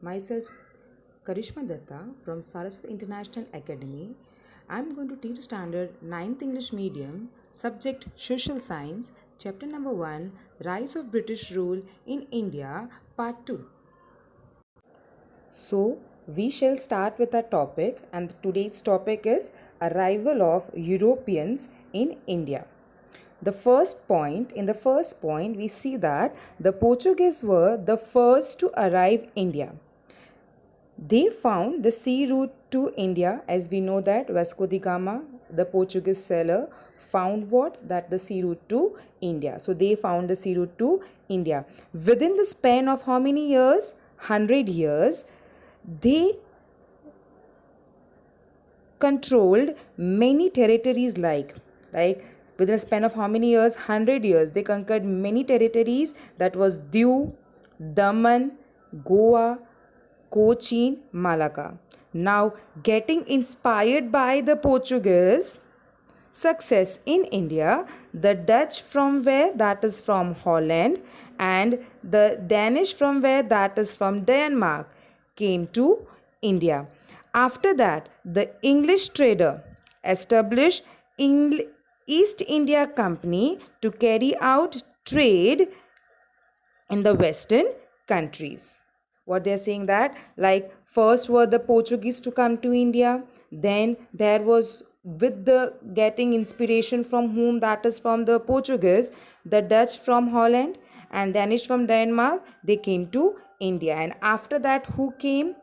Myself, Karishma Datta from Saraswati International Academy. I'm going to teach standard 9th English medium, subject Social Science, chapter number 1, Rise of British Rule in India, part 2. So, we shall start with our topic, and today's topic is arrival of Europeans in India. In the first point, we see that the Portuguese were the first to arrive India. They found the sea route to India. As we know that Vasco da Gama, the Portuguese sailor, found what? That the sea route to India. So they found the sea route to India. Within the span of how many years? 100 years. They controlled many territories like within a span of how many years? 100 years. They conquered many territories, that was Diu, Daman, Goa, Cochin, Malacca. Now, getting inspired by the Portuguese success in India, the Dutch from where? That is from Holland, and the Danish from where? That is from Denmark, came to India. After that, the English trader established East India Company to carry out trade in the western countries. What they are saying that, like, first were the Portuguese to come to India, then there was, with the getting inspiration from whom? That is from the Portuguese, the Dutch from Holland and Danish from Denmark, they came to India. And after that, who came?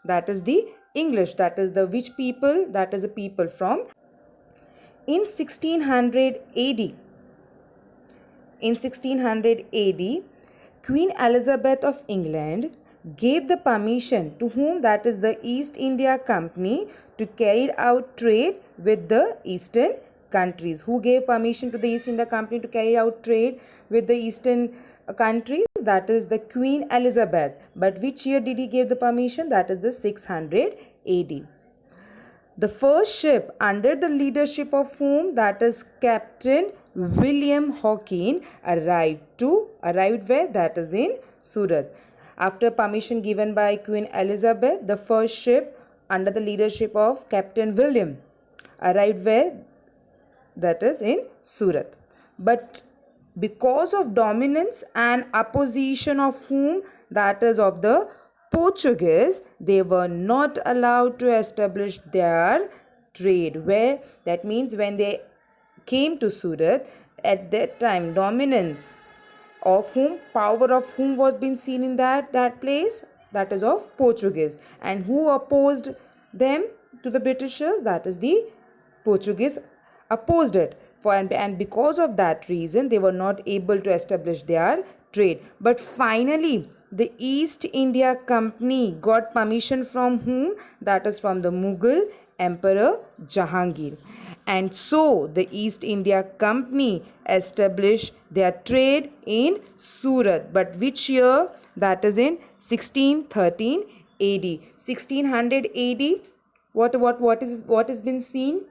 That is the English. That is the which people? That is the people from in 1600 AD. In 1600 AD, Queen Elizabeth of England gave the permission to whom? That is the East India Company, to carry out trade with the eastern countries. Who gave permission to the East India Company to carry out trade with the eastern countries? That is the Queen Elizabeth. But which year did he give the permission? That is the 600 AD. The first ship under the leadership of whom? That is Captain William Hawkins arrived where? That is in Surat. After permission given by Queen Elizabeth, the first ship under the leadership of Captain William arrived where? That is in Surat. But because of dominance and opposition of whom? That is of the Portuguese, they were not allowed to establish their trade. Where? That means when they came to Surat, at that time, dominance of whom, power of whom was being seen in that place? That is of Portuguese. And who opposed them to the Britishers? That is the Portuguese opposed it. And because of that reason, they were not able to establish their trade. But finally, the East India Company got permission from whom? That is from the Mughal Emperor Jahangir. And so the East India Company established their trade in Surat. But which year? That is in 1613 AD. 1600 AD. What has been seen?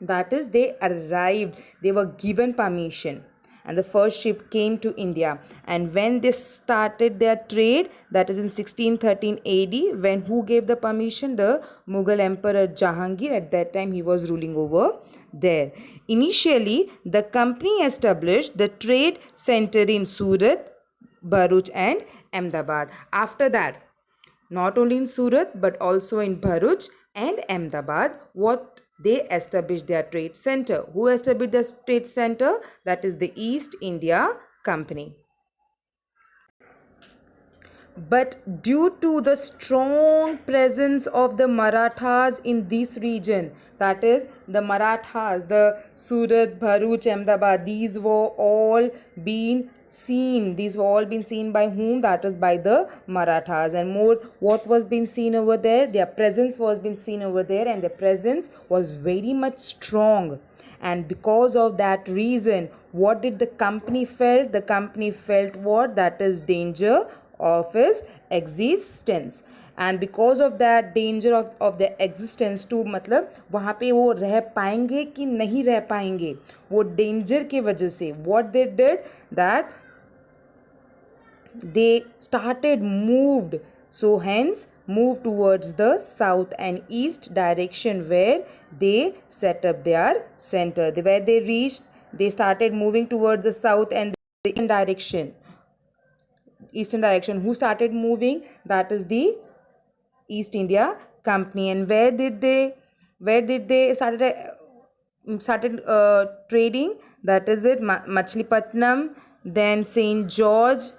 That is, they arrived, they were given permission, and the first ship came to India. And when they started their trade, that is in 1613 AD, when who gave the permission? The Mughal Emperor Jahangir. At that time, he was ruling over there. Initially, the company established the trade center in Surat, Bharuch and Ahmedabad. After that, not only in Surat but also in Bharuch and Ahmedabad, what they established their trade center. Who established the trade center? That is the East India Company. But due to the strong presence of the Marathas in this region, that is the Marathas, the Surat, Bharuch, Ahmedabad, these were all been seen. These were all been seen by whom? That is by the Marathas. And more, what was being seen over there? Their presence was being seen over there, and their presence was very much strong. And because of that reason, what did the company felt? The company felt what? That is danger of his existence. And because of that danger of the existence to, मतलब वहाँ पे वो रह पाएंगे कि नहीं रह पाएंगे, वो danger की वजह से what they did, that they started moved So hence move towards the south and east direction, where they set up their center. Where they reached, they started moving towards the south and the eastern direction. Who started moving? That is the East India Company. And where did they started trading? That is it, Machilipatnam, then St. George,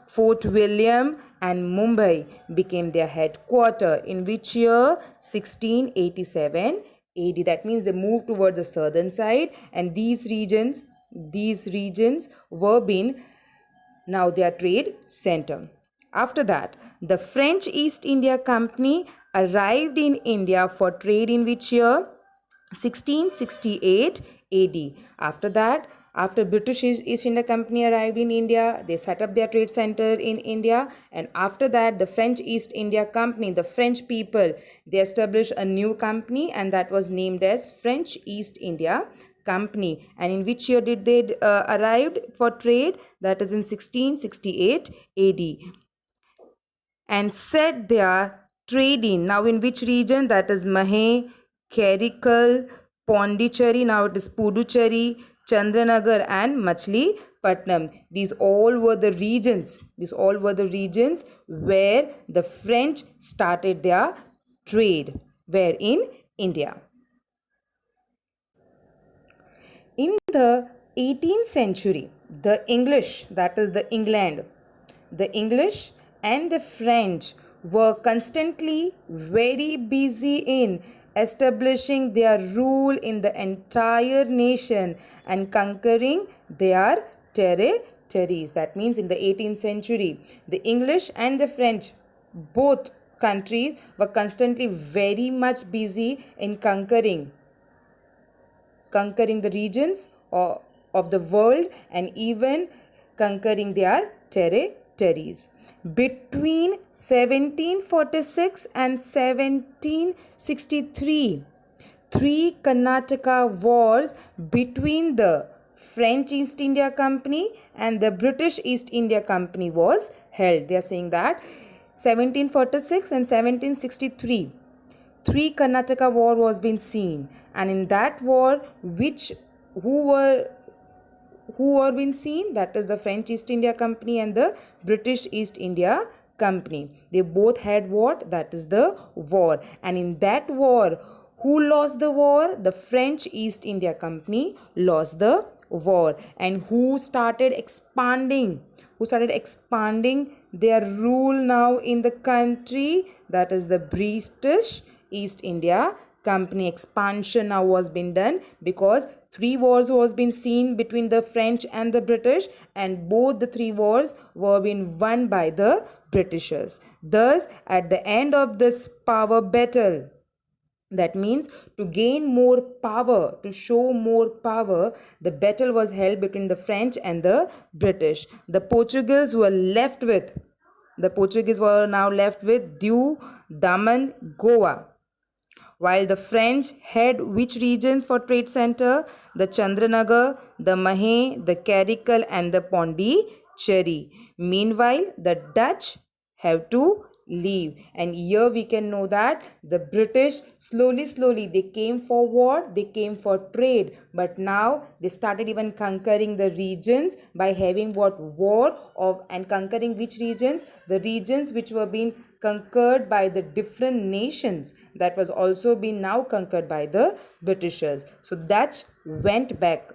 Fort William and Mumbai became their headquarter. In which year? 1687 AD. That means they moved towards the southern side, and these regions were being now their trade center. After that, the French East India Company arrived in India for trade in which year? 1668 AD. After that, after British East India Company arrived in India, they set up their trade center in India, and after that, the French East India Company, the French people, they established a new company, and that was named as French East India Company. And in which year did they arrived for trade? That is in 1668 AD, and set their trade in, now in which region? That is Mahe, Karikal, Pondicherry, now it is Puducherry, Chandranagar and Machilipatnam. These all were the regions where the French started their trade, where in India. In the 18th century, the English, that is the England, the English and the French were constantly very busy in establishing their rule in the entire nation and conquering their territories. That means in the 18th century, the English and the French, both countries, were constantly very much busy in conquering the regions of the world and even conquering their territories. Between 1746 and 1763, three Karnataka wars between the French East India Company and the British East India Company was held. They are saying that 1746 and 1763, three Karnataka war was being seen, and in that war, who were being seen? That is the French East India Company and the British East India Company. They both had what? That is the war. And in that war, who lost the war? The French East India Company lost the war. And who started expanding? Their rule now in the country? That is the British East India Company. Expansion now was being done because three wars was being seen between the French and the British, and both the three wars were being won by the Britishers. Thus, at the end of this power battle, that means to gain more power, to show more power, the battle was held between the French and the British. The Portuguese were now left with Diu, Daman, Goa, while the French had which regions for trade center? The Chandranagar, the Mahe, the Karikal and the Pondicherry. Meanwhile, the Dutch have to leave. And here we can know that the British slowly they came for what? They came for trade. But now they started even conquering the regions by having what? War of, and conquering which regions? The regions which were being conquered by the different nations, that was also being now conquered by the Britishers. So Dutch went back